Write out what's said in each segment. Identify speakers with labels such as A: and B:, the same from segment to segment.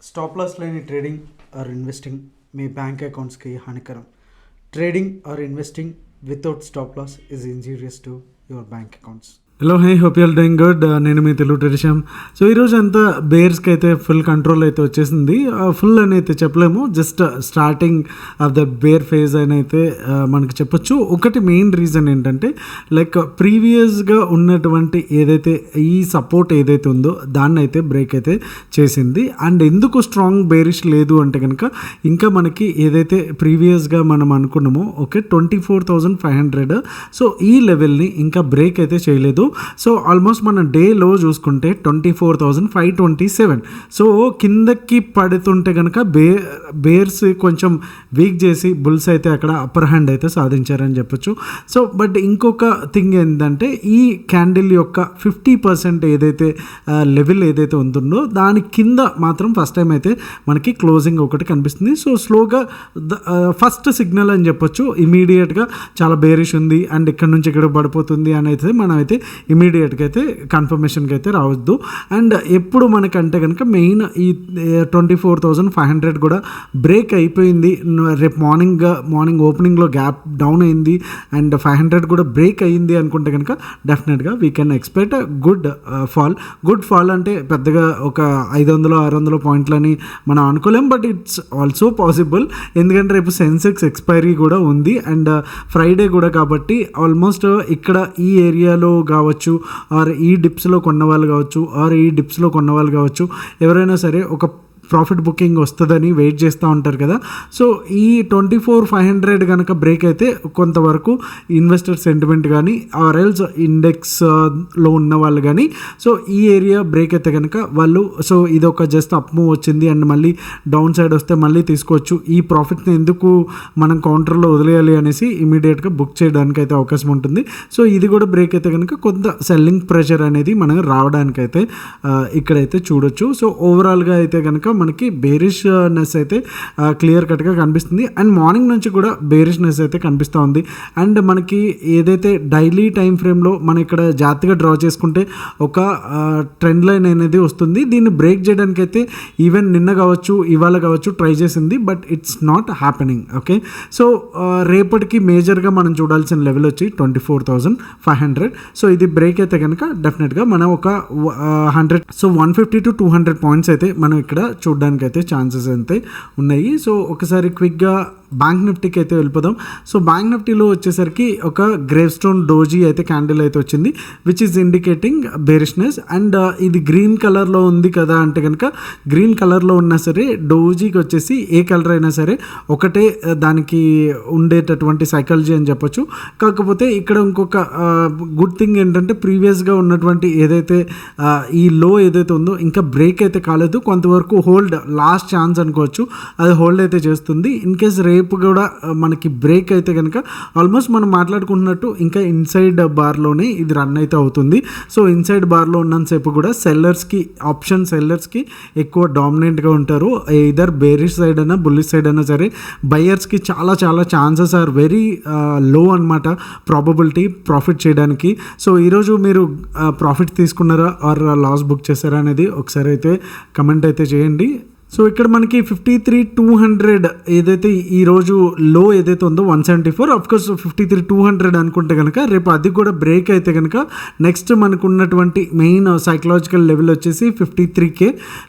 A: Stop loss లేని trading or investing మీ bank అకౌంట్స్కి హానికరం. Trading or investing without stop loss is injurious to your bank accounts.
B: Hello hi, hope you're doing good. నేను మీ Telugu tradition. So ఈరోజు అంతా బేర్స్కి అయితే ఫుల్ కంట్రోల్ అయితే వచ్చేసింది. ఫుల్ అని అయితే చెప్పలేము, just starting of the bear phase అని అయితే మనకి చెప్పొచ్చు. ఒకటి మెయిన్ రీజన్ ఏంటంటే లైక్ ప్రీవియస్గా ఉన్నటువంటి ఏదైతే ఈ సపోర్ట్ ఏదైతే ఉందో దాన్ని అయితే బ్రేక్ అయితే చేసింది. అండ్ ఎందుకు స్ట్రాంగ్ బేరిష్ లేదు అంటే కనుక ఇంకా మనకి ఏదైతే ప్రీవియస్గా మనం అనుకున్నామో ఓకే 24,500, సో ఈ లెవెల్ని ఇంకా బ్రేక్ అయితే చేయలేదు. సో ఆల్మోస్ట్ మన డేలో చూసుకుంటే 24,527. సో కిందకి పడుతుంటే కనుక బేర్స్ కొంచెం వీక్ చేసి బుల్స్ అయితే అక్కడ అప్పర్ హ్యాండ్ అయితే సాధించారని చెప్పొచ్చు. సో బట్ ఇంకొక థింగ్ ఏంటంటే ఈ క్యాండిల్ యొక్క 50% ఏదైతే లెవెల్ ఏదైతే ఉంటుందో దాని కింద మాత్రం ఫస్ట్ టైం అయితే మనకి క్లోజింగ్ ఒకటి కనిపిస్తుంది. సో స్లోగా ఫస్ట్ సిగ్నల్ అని చెప్పొచ్చు. ఇమీడియట్గా చాలా బేరిష్ ఉంది అండ్ ఇక్కడ నుంచి ఇక్కడ పడిపోతుంది అని అయితే మనం అయితే ఇమీడియట్గా అయితే కన్ఫర్మేషన్కి అయితే రావద్దు. అండ్ ఎప్పుడు మనకంటే కనుక మెయిన్ ఈ 24,500 కూడా బ్రేక్ అయిపోయింది. రేపు మార్నింగ్ ఓపెనింగ్లో గ్యాప్ డౌన్ అయింది అండ్ 500 కూడా బ్రేక్ అయ్యింది అనుకుంటే కనుక డెఫినెట్గా we can expect good fall అంటే పెద్దగా ఒక 500-600 పాయింట్లని మనం అనుకోలేం, బట్ ఇట్స్ ఆల్సో పాసిబుల్. ఎందుకంటే రేపు సెన్సెక్స్ ఎక్స్పైరీ కూడా ఉంది అండ్ ఫ్రైడే కూడా, కాబట్టి ఆల్మోస్ట్ ఇక్కడ ఈ ఏరియాలో కావచ్చు ఆర్ ఈ డిప్స్లో కొన్నవాళ్ళు కావచ్చు ఆర్ ఈ డిప్స్లో కొన్నవాళ్ళు కావచ్చు, ఎవరైనా సరే ఒక ప్రాఫిట్ బుకింగ్ వస్తుందని వెయిట్ చేస్తూ ఉంటారు కదా. సో ఈ 24,500 కనుక బ్రేక్ అయితే కొంతవరకు ఇన్వెస్టర్ సెంటిమెంట్ కానీ ఆర్ ఎల్స్ ఇండెక్స్లో ఉన్న వాళ్ళు కానీ సో ఈ ఏరియా బ్రేక్ అయితే కనుక వాళ్ళు సో ఇది ఒక జస్ట్ అప్ మూవ్ వచ్చింది అండ్ మళ్ళీ డౌన్ సైడ్ వస్తే మళ్ళీ తీసుకోవచ్చు. ఈ ప్రాఫిట్ని ఎందుకు మనం కౌంటర్లో వదిలేయాలి అనేసి ఇమీడియట్గా బుక్ చేయడానికి అయితే అవకాశం ఉంటుంది. సో ఇది కూడా బ్రేక్ అయితే కనుక కొంత సెల్లింగ్ ప్రెషర్ అనేది మనకు రావడానికైతే ఇక్కడైతే చూడొచ్చు. సో ఓవరాల్గా అయితే కనుక మనకి బేరిష్నెస్ అయితే క్లియర్ కట్గా కనిపిస్తుంది అండ్ మార్నింగ్ నుంచి కూడా బేరిష్నెస్ అయితే కనిపిస్తూ ఉంది. అండ్ మనకి ఏదైతే డైలీ టైం ఫ్రేమ్లో మనం ఇక్కడ జాగ్రత్తగా డ్రా చేసుకుంటే ఒక ట్రెండ్ లైన్ అనేది వస్తుంది. దీన్ని బ్రేక్ చేయడానికి అయితే ఈవెన్ నిన్న కావచ్చు ఇవాళ కావచ్చు ట్రై చేసింది, but it's not happening. Okay, so రేపటికి మేజర్గా మనం చూడాల్సిన లెవెల్ వచ్చి 24,500. సో ఇది బ్రేక్ అయితే కనుక డెఫినెట్గా మనం ఒక 100 సో 150 to 200 పాయింట్స్ అయితే మనం ఇక్కడ చూడడానికి అయితే ఛాన్సెస్ అయితే ఉన్నాయి. సో ఒకసారి క్విక్గా బ్యాంక్ నిఫ్టీకి అయితే వెళ్ళిపోదాం. సో బ్యాంక్ నిఫ్టీలో వచ్చేసరికి ఒక గ్రేవ్ స్టోన్ డోజీ అయితే క్యాండిల్ అయితే వచ్చింది which is indicating bearishness. And ఇది గ్రీన్ కలర్లో ఉంది కదా అంటే కనుక గ్రీన్ కలర్లో ఉన్నా సరే డోజీకి వచ్చేసి ఏ కలర్ అయినా సరే ఒకటే దానికి ఉండేటటువంటి సైకాలజీ అని చెప్పొచ్చు. కాకపోతే ఇక్కడ ఇంకొక గుడ్ థింగ్ ఏంటంటే ప్రీవియస్గా ఉన్నటువంటి ఏదైతే ఈ లో ఏదైతే ఉందో ఇంకా బ్రేక్ అయితే కాలేదు, కొంతవరకు హోల్డ్ లాస్ట్ ఛాన్స్ అనుకోవచ్చు, అది హోల్డ్ అయితే చేస్తుంది. ఇన్ కేస్ రేపు కూడా మనకి బ్రేక్ అయితే కనుక ఆల్మోస్ట్ మనం మాట్లాడుకుంటున్నట్టు ఇంకా ఇన్సైడ్ బార్లోనే ఇది రన్ అయితే అవుతుంది. సో ఇన్సైడ్ బార్లో ఉన్నంతసేపు కూడా ఆప్షన్ సెల్లర్స్కి ఎక్కువ డామినెంట్గా ఉంటారు. ఇదర్ బేరిష్ సైడ్ అయినా బుల్లిష్ సైడ్ అయినా సరే బయర్స్కి చాలా ఛాన్సెస్ ఆర్ వెరీ లో అనమాట ప్రాబబిలిటీ ప్రాఫిట్ చేయడానికి. సో ఈరోజు మీరు ప్రాఫిట్ తీసుకున్నారా ఆర్ లాస్ బుక్ చేశారా అనేది ఒకసారి అయితే కమెంట్ అయితే చేయండి. సో ఇక్కడ మనకి 53,200 ఏదైతే ఈరోజు లో ఏదైతే ఉందో 174, అఫ్కోర్స్ 53,200 అనుకుంటే కనుక రేపు అది కూడా బ్రేక్ అయితే కనుక నెక్స్ట్ మనకు ఉన్నటువంటి మెయిన్ సైకలాజికల్ లెవెల్ వచ్చేసి 53K.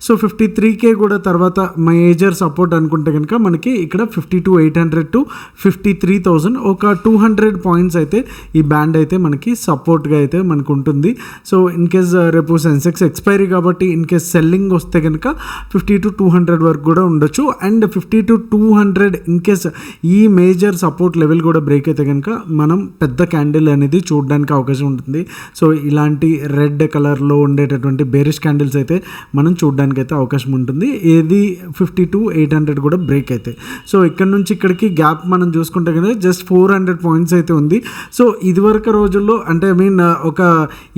B: సో 53K కూడా తర్వాత మేజర్ సపోర్ట్ అనుకుంటే కనుక మనకి ఇక్కడ 52,800 to 53,000 ఒక 200 పాయింట్స్ అయితే ఈ బ్యాండ్ అయితే మనకి సపోర్ట్గా అయితే మనకు ఉంటుంది. సో ఇన్ కేస్ రేపు సెన్సెక్స్ ఎక్స్పైరీ కాబట్టి ఇన్ కేస్ సెల్లింగ్ వస్తే కనుక 50 to 200 వరకు కూడా ఉండొచ్చు. అండ్ 50 to 200 ఇన్ కేస్ ఈ మేజర్ సపోర్ట్ లెవెల్ కూడా బ్రేక్ అయితే కనుక మనం పెద్ద క్యాండిల్ అనేది చూడడానికి అవకాశం ఉంటుంది. సో ఇలాంటి రెడ్ కలర్లో ఉండేటటువంటి బేరిష్ క్యాండిల్స్ అయితే మనం చూడడానికి అయితే అవకాశం ఉంటుంది. ఏది 50 to 800 కూడా బ్రేక్ అయితే. సో ఇక్కడ నుంచి ఇక్కడికి గ్యాప్ మనం చూసుకుంటే కనుక జస్ట్ 400 పాయింట్స్ అయితే ఉంది. సో ఇదివరకు రోజుల్లో అంటే ఒక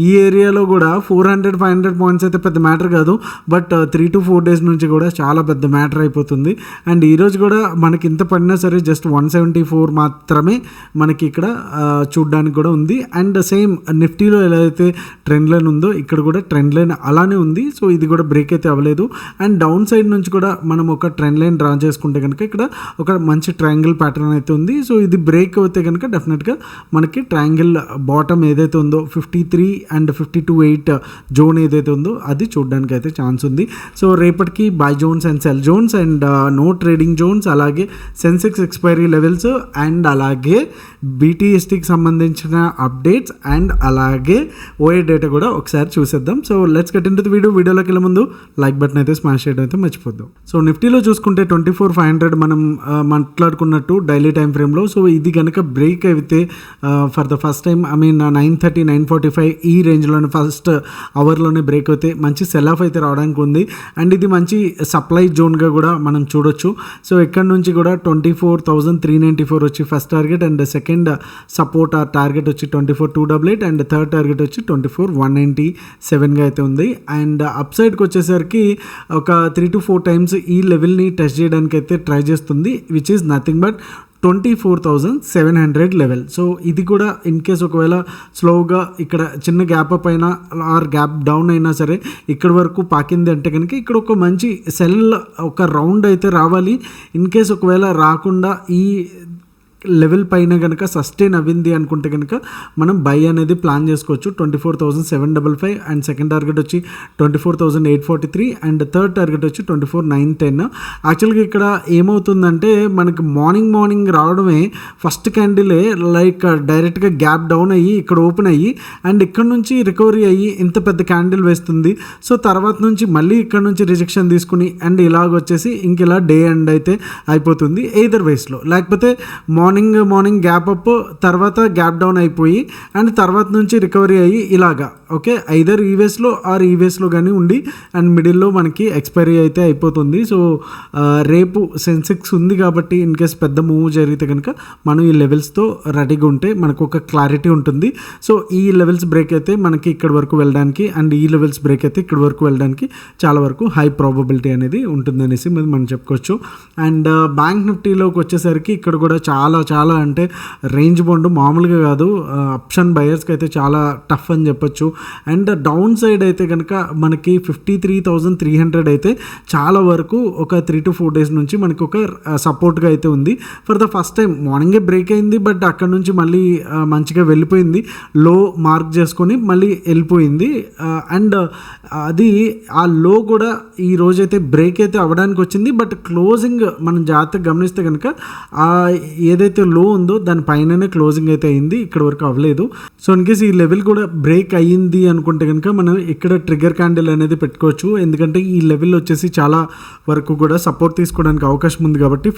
B: ఈ ఏరియాలో కూడా 400-500 పాయింట్స్ అయితే పెద్ద మ్యాటర్ కాదు, బట్ 3 to 4 డేస్ నుంచి కూడా చాలా పెద్ద మ్యాటర్ అయిపోతుంది. అండ్ ఈరోజు కూడా మనకి ఇంత పడినా సరే జస్ట్ 174 మాత్రమే మనకి ఇక్కడ చూడడానికి కూడా ఉంది. అండ్ సేమ్ నిఫ్టీలో ఎలా అయితే ట్రెండ్ లైన్ ఉందో ఇక్కడ కూడా ట్రెండ్ లైన్ అలానే ఉంది. సో ఇది కూడా బ్రేక్ అయితే అవ్వలేదు. అండ్ డౌన్ సైడ్ నుంచి కూడా మనం ఒక ట్రెండ్ లైన్ డ్రా చేసుకుంటే కనుక ఇక్కడ ఒక మంచి ట్రయాంగిల్ ప్యాటర్న్ అయితే ఉంది. సో ఇది బ్రేక్ అయితే కనుక డెఫినెట్గా మనకి ట్రయాంగిల్ బాటమ్ ఏదైతే ఉందో 53 అండ్ 52.8 జోన్ ఏదైతే ఉందో అది చూడడానికి అయితే ఛాన్స్ ఉంది. సో రేపటికి buy zones and sell zones and no trading zones, అలాగే సెన్సెక్స్ ఎక్స్పైరీ లెవెల్స్ అండ్ అలాగే BTSTకి సంబంధించిన అప్డేట్స్ అండ్ అలాగే ఓఏ డేటా కూడా ఒకసారి చూసేద్దాం. So let's get into the వీడియోలోకి వెళ్ళే ముందు లైక్ బటన్ అయితే స్మాష్ చేయడం అయితే మర్చిపోద్దాం. సో నిఫ్టీలో చూసుకుంటే 24,500 మనం మాట్లాడుకున్నట్టు డైలీ టైం ఫ్రేమ్లో. సో ఇది కనుక బ్రేక్ అయితే ఫర్ ద ఫస్ట్ టైం 9:30 9:45 ఈ రేంజ్లోనే ఫస్ట్ అవర్లోనే బ్రేక్ అయితే మంచి సెల్ ఆఫ్ అయితే రావడానికి ఉంది. అండ్ ఇది మంచి సప్లై జోన్గా కూడా మనం చూడొచ్చు. సో ఇక్కడ నుంచి కూడా 24,394 వచ్చి first target and second support ఆ టార్గెట్ వచ్చి 24,288 అండ్ థర్డ్ టార్గెట్ వచ్చి 24,197గా అయితే ఉంది. అండ్ అప్ సైడ్కి వచ్చేసరికి ఒక 3 to 4 టైమ్స్ ఈ లెవెల్ని టెస్ట్ చేయడానికి అయితే ట్రై చేస్తుంది, which is nothing but 24,700 level. So ఇది కూడా ఇన్ కేస్ ఒకవేళ స్లోగా ఇక్కడ చిన్న గ్యాప్ అప్ అయినా ఆర్ గ్యాప్ డౌన్ అయినా సరే ఇక్కడ వరకు పాకింది అంటే కనుక ఇక్కడ ఒక మంచి సెల్ ఒక రౌండ్ అయితే రావాలి. ఇన్ కేస్ ఒకవేళ రాకుండా ఈ లెవెల్ పైన కనుక సస్టైన్ అవ్వింది అనుకుంటే కనుక మనం బై అనేది ప్లాన్ చేసుకోవచ్చు. 24,755 అండ్ సెకండ్ టార్గెట్ వచ్చి 24,843 అండ్ థర్డ్ టార్గెట్ వచ్చి 24,910. యాక్చువల్గా ఇక్కడ ఏమవుతుందంటే మనకి మార్నింగ్ రావడమే ఫస్ట్ క్యాండిలే లైక్ డైరెక్ట్గా గ్యాప్ డౌన్ అయ్యి ఇక్కడ ఓపెన్ అయ్యి అండ్ ఇక్కడ నుంచి రికవరీ అయ్యి ఇంత పెద్ద క్యాండిల్ వేస్తుంది. సో తర్వాత నుంచి మళ్ళీ ఇక్కడ నుంచి రిజెక్షన్ తీసుకుని అండ్ ఇలాగ వచ్చేసి ఇంక ఇలా డే ఎండ్ అయితే అయిపోతుంది ఎయిదర్ వేస్లో. లేకపోతే మార్నింగ్ గ్యాప్ అప్ తర్వాత గ్యాప్ డౌన్ అయిపోయి అండ్ తర్వాత నుంచి రికవరీ అయ్యి ఇలాగా ఓకే ఐదర్ ఈ వేస్లో ఆర్ ఈ వేస్లో కానీ ఉండి అండ్ మిడిల్లో మనకి ఎక్స్పైరీ అయితే అయిపోతుంది. సో రేపు సెన్సెక్స్ ఉంది కాబట్టి ఇన్ కేస్ పెద్ద మూవ్ జరిగితే కనుక మనం ఈ లెవెల్స్తో రెడీగా ఉంటే మనకు ఒక క్లారిటీ ఉంటుంది. సో ఈ లెవెల్స్ బ్రేక్ అయితే మనకి ఇక్కడ వరకు వెళ్ళడానికి అండ్ ఈ లెవెల్స్ బ్రేక్ అయితే ఇక్కడ వరకు వెళ్ళడానికి చాలా వరకు హై ప్రాబబిలిటీ అనేది ఉంటుందనేసి మనం చెప్పుకోవచ్చు. అండ్ బ్యాంక్ నిఫ్టీలోకి వచ్చేసరికి ఇక్కడ కూడా చాలా అంటే రేంజ్ బౌండ్ మామూలుగా కాదు, ఆప్షన్ బయర్స్కి అయితే చాలా టఫ్ అని చెప్పొచ్చు. అండ్ డౌన్ సైడ్ అయితే కనుక మనకి 53,300 అయితే చాలా వరకు ఒక 3 to 4 డేస్ నుంచి మనకి ఒక సపోర్ట్గా అయితే ఉంది. ఫర్ ద ఫస్ట్ టైం మార్నింగే బ్రేక్ అయింది బట్ అక్కడ నుంచి మళ్ళీ మంచిగా వెళ్ళిపోయింది, లో మార్క్ చేసుకొని మళ్ళీ వెళ్ళిపోయింది. అండ్ అది ఆ లో కూడా ఈ రోజైతే బ్రేక్ అయితే అవ్వడానికి వచ్చింది బట్ క్లోజింగ్ మనం జాగ్రత్తగా గమనిస్తే కనుక ఏదైతే లో ఉందో దాని పైననే క్లోజింగ్ అయితే అయింది, ఇక్కడ వరకు అవ్వలేదు. సో ఇన్ కేస్ ఈ లెవెల్ కూడా బ్రేక్ అయ్యింది అనుకుంటే కనుక మనం ఇక్కడ ట్రిగ్గర్ క్యాండిల్ అనేది పెట్టుకోవచ్చు. ఎందుకంటే ఈ లెవెల్ వచ్చేసి చాలా వరకు కూడా సపోర్ట్ తీసుకోవడానికి అవకాశం ఉంది కాబట్టి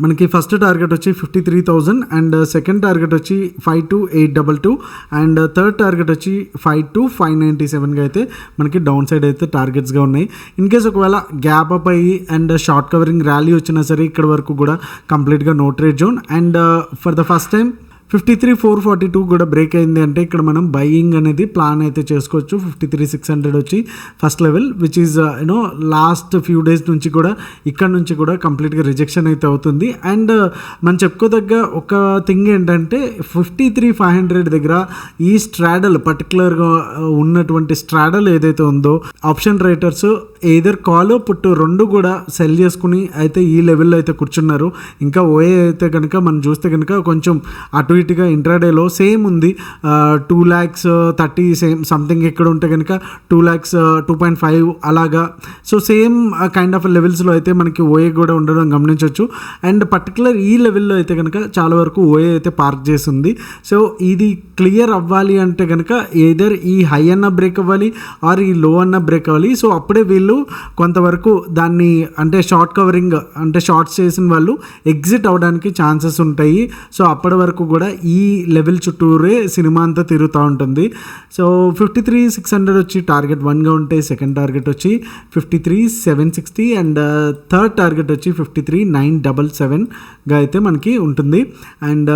B: మనకి ఫస్ట్ టార్గెట్ వచ్చి 53,000 అండ్ సెకండ్ టార్గెట్ వచ్చి 52,822 అండ్ థర్డ్ టార్గెట్ వచ్చి 52,597గా అయితే మనకి డౌన్ సైడ్ అయితే టార్గెట్స్గా ఉన్నాయి. ఇన్ కేస్ ఒకవేళ గ్యాప్ అప్ అయ్యి అండ్ షార్ట్ కవరింగ్ ర్యాలీ వచ్చినా సరే ఇక్కడ వరకు కూడా కంప్లీట్గా no trade zone. And for the first time 53,442 కూడా బ్రేక్ అయింది అంటే ఇక్కడ మనం బయింగ్ అనేది ప్లాన్ అయితే చేసుకోవచ్చు. 53,600 వచ్చి first level which is lost few days నుంచి కూడా ఇక్కడ నుంచి కూడా కంప్లీట్గా రిజెక్షన్ అయితే అవుతుంది. అండ్ మనం చెప్పుకోదగ్గ ఒక థింగ్ ఏంటంటే 53,500 దగ్గర ఈ స్ట్రాడల్ పర్టికులర్గా ఉన్నటువంటి స్ట్రాడల్ ఏదైతే ఉందో ఆప్షన్ రైటర్స్ ఏదర్ కాల్ పుట్టు రెండు కూడా సెల్ చేసుకుని అయితే ఈ లెవెల్లో అయితే కూర్చున్నారు. ఇంకా ఓఏ అయితే కనుక మనం చూస్తే కనుక కొంచెం అటు ఇటుగా ఇంట్రాడేలో సేమ్ ఉంది, 2,30,000 సేమ్ సంథింగ్ ఇక్కడ ఉంటే కనుక 2,02.5 అలాగా. సో సేమ్ కైండ్ ఆఫ్ లెవెల్స్లో అయితే మనకి ఓఏ కూడా ఉండడం గమనించవచ్చు. అండ్ పర్టికులర్ ఈ లెవెల్లో అయితే కనుక చాలా వరకు ఓఏ అయితే పార్క్ చేసింది. సో ఇది క్లియర్ అవ్వాలి అంటే కనుక ఏదర్ ఈ హై అన్న బ్రేక్ అవ్వాలి ఆర్ ఈ లో అన్న బ్రేక్ అవ్వాలి. సో అప్పుడే వీళ్ళు కొంతవరకు దాన్ని అంటే షార్ట్ కవరింగ్ అంటే షార్ట్స్ చేసిన వాళ్ళు ఎగ్జిట్ అవ్వడానికి ఛాన్సెస్ ఉంటాయి. సో అప్పటి వరకు కూడా ఈ లెవెల్ చుట్టూరే సినిమా అంతా తిరుగుతూ ఉంటుంది. సో 53,600 వచ్చి టార్గెట్ 1గా ఉంటే సెకండ్ టార్గెట్ వచ్చి 53,760 అండ్ థర్డ్ టార్గెట్ వచ్చి 53,977గా అయితే మనకి ఉంటుంది. అండ్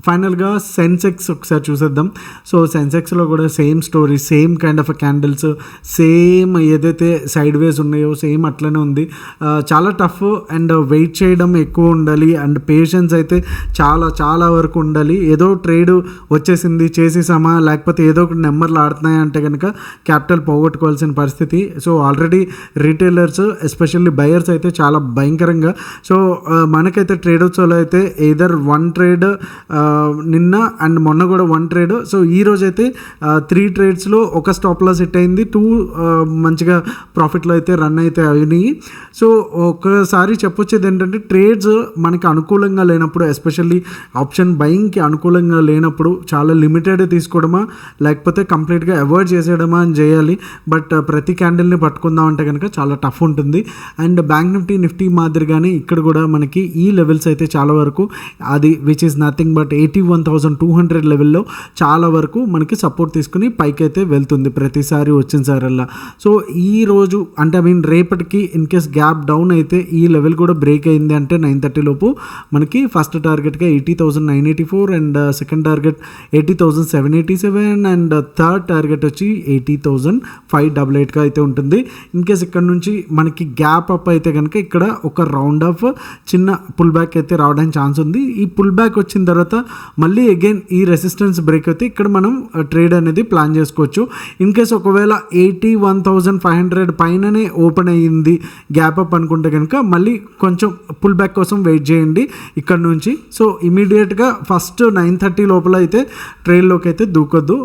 B: ఫైనల్గా సెన్సెక్స్ ఒకసారి చూసేద్దాం. సో సెన్సెక్స్లో కూడా same story, same kind of candles, same ఏదైతే సైడ్ వేస్ ఉన్నాయో సేమ్ అట్లనే ఉంది. చాలా టఫ్ అండ్ వెయిట్ చేయడం ఎక్కువ ఉండాలి అండ్ పేషెన్స్ అయితే చాలా చాలా వరకు ఉండాలి. ఏదో ట్రేడ్ వచ్చేసింది చేసేసామా, లేకపోతే ఏదో ఒకటి నెంబర్లు ఆడుతున్నాయి అంటే కనుక క్యాపిటల్ పోగొట్టుకోవాల్సిన పరిస్థితి. So already retailers especially buyers అయితే చాలా భయంకరంగా. సో మనకైతే ట్రేడర్స్లో అయితే ఎయిదర్ వన్ ట్రేడ్ నిన్న అండ్ మొన్న కూడా వన్ ట్రేడ్. సో ఈ రోజు అయితే 3 ట్రేడ్స్లో ఒక స్టాప్ లాస్ హిట్ అయింది, 2 మంచిగా ప్రాఫిట్లో అయితే రన్ అయితే అయినాయి. సో ఒకసారి చెప్పొచ్చేది ఏంటంటే ట్రేడ్స్ మనకి అనుకూలంగా లేనప్పుడు, ఎస్పెషల్లీ ఆప్షన్ బయింగ్కి అనుకూలంగా లేనప్పుడు చాలా లిమిటెడ్ తీసుకోవడమా లేకపోతే కంప్లీట్గా అవాయిడ్ చేసేయడమా అని చేయాలి. బట్ ప్రతి క్యాండిల్ని పట్టుకుందాం అంటే కనుక చాలా టఫ్ ఉంటుంది. అండ్ బ్యాంక్ నిఫ్టీ మాదిరిగానే ఇక్కడ కూడా మనకి ఈ లెవెల్స్ అయితే చాలా వరకు అది విచ్ ఈస్ నథింగ్ బట్ 81,200 లెవెల్లో చాలా వరకు మనకి సపోర్ట్ తీసుకుని పైకి అయితే వెళ్తుంది ప్రతిసారి వచ్చిన సారల్లా. సో ఈ రోజు అంటే రేపటికి ఇన్ కేస్ గ్యాప్ డౌన్ అయితే ఈ లెవెల్ కూడా బ్రేక్ అయింది అంటే 9:30 లోపు మనకి ఫస్ట్ టార్గెట్గా 80,984 and second target 80,787 and third target వచ్చి 80,588గా అయితే ఉంటుంది. ఇన్ కేస్ ఇక్కడ నుంచి మనకి గ్యాప్ అప్ అయితే కనుక ఇక్కడ ఒక రౌండ్ ఆఫ్ చిన్న పుల్ బ్యాక్ అయితే రావడానికి ఛాన్స్ ఉంది. ఈ పుల్ బ్యాక్ వచ్చిన తర్వాత మళ్ళీ అగైన్ ఈ రెసిస్టెన్స్ బ్రేక్ అయితే ఇక్కడ మనం ట్రేడ్ అనేది ప్లాన్ చేసుకోవచ్చు. ఇన్ కేస్ ఒకవేళ 81,500 పైననే ఓపెన్ అయ్యింది గ్యాప్ అప్ అనుకుంటే కనుక మళ్ళీ కొంచెం పుల్ బ్యాక్ కోసం వెయిట్ చేయండి ఇక్కడ నుంచి. సో ఇమీడియట్గా ఫస్ట్ 9:30 లోపల అయితే ట్రేడ్లోకి అయితే దూకొద్దు,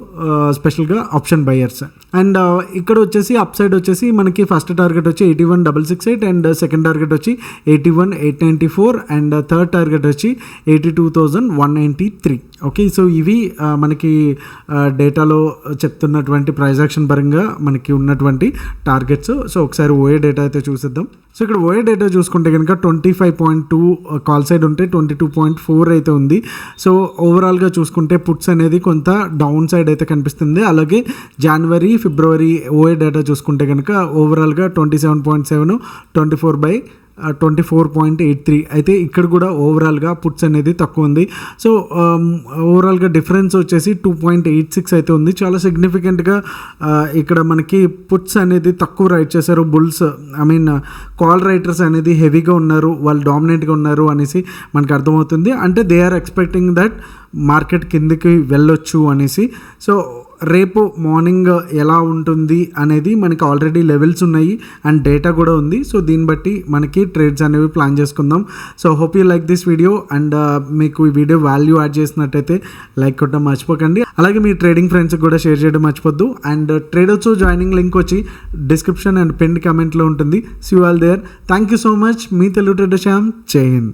B: స్పెషల్గా ఆప్షన్ బయర్స్. అండ్ ఇక్కడ వచ్చేసి అప్ సైడ్ వచ్చేసి మనకి ఫస్ట్ టార్గెట్ వచ్చి 81,668 అండ్ సెకండ్ టార్గెట్ వచ్చి 81,894 అండ్ థర్డ్ టార్గెట్ వచ్చి 82,193. ఓకే, సో ఇవి మనకి డేటాలో చెప్తున్నటువంటి ప్రైస్ యాక్షన్ పరంగా మనకి ఉన్నటువంటి టార్గెట్స్. సో ఒకసారి ఓఏ డేటా అయితే చూసేద్దాం. సో ఇక్కడ ఓఏ డేటా చూసుకుంటే కనుక 25.2 కాల్ సైడ్ ఉంటే 22.4 అయితే ఉంది. సో ఓవరాల్గా చూసుకుంటే పుట్స్ అనేది కొంత డౌన్ సైడ్ అయితే కనిపిస్తుంది. అలాగే జనవరి ఫిబ్రవరి ఓఏ డేటా చూసుకుంటే కనుక ఓవరాల్గా 27.7 24.83 అయితే ఇక్కడ కూడా ఓవరాల్గా పుట్స్ అనేది తక్కువ ఉంది. సో ఓవరాల్గా డిఫరెన్స్ వచ్చేసి 2.86 అయితే ఉంది. చాలా సిగ్నిఫికెంట్గా ఇక్కడ మనకి పుట్స్ అనేది తక్కువ రైట్ చేశారు బుల్స్. కాల్ రైటర్స్ అనేది హెవీగా ఉన్నారు, వాళ్ళు డామినెంట్గా ఉన్నారు అనేసి మనకు అర్థమవుతుంది. అంటే they are expecting that market కిందకి వెళ్ళొచ్చు అనేసి. సో రేపు మార్నింగ్ ఎలా ఉంటుంది అనేది మనకి ఆల్రెడీ లెవెల్స్ ఉన్నాయి అండ్ డేటా కూడా ఉంది. సో దీన్ని బట్టి మనకి ట్రేడ్స్ అనేవి ప్లాన్ చేసుకుందాం. So hope you like this video and మీకు ఈ వీడియో వాల్యూ యాడ్ చేసినట్టయితే లైక్ కొట్టడం మర్చిపోకండి. అలాగే మీ ట్రేడింగ్ ఫ్రెండ్స్కి కూడా షేర్ చేయడం మర్చిపోద్దు. అండ్ ట్రేడర్స్ జాయినింగ్ లింక్ వచ్చి డిస్క్రిప్షన్ అండ్ పిన్ కమెంట్లో ఉంటుంది. See you all there. Thank you so much. మీ తెలుగు ట్రేడర్ శ్యామ్. జై హింద్.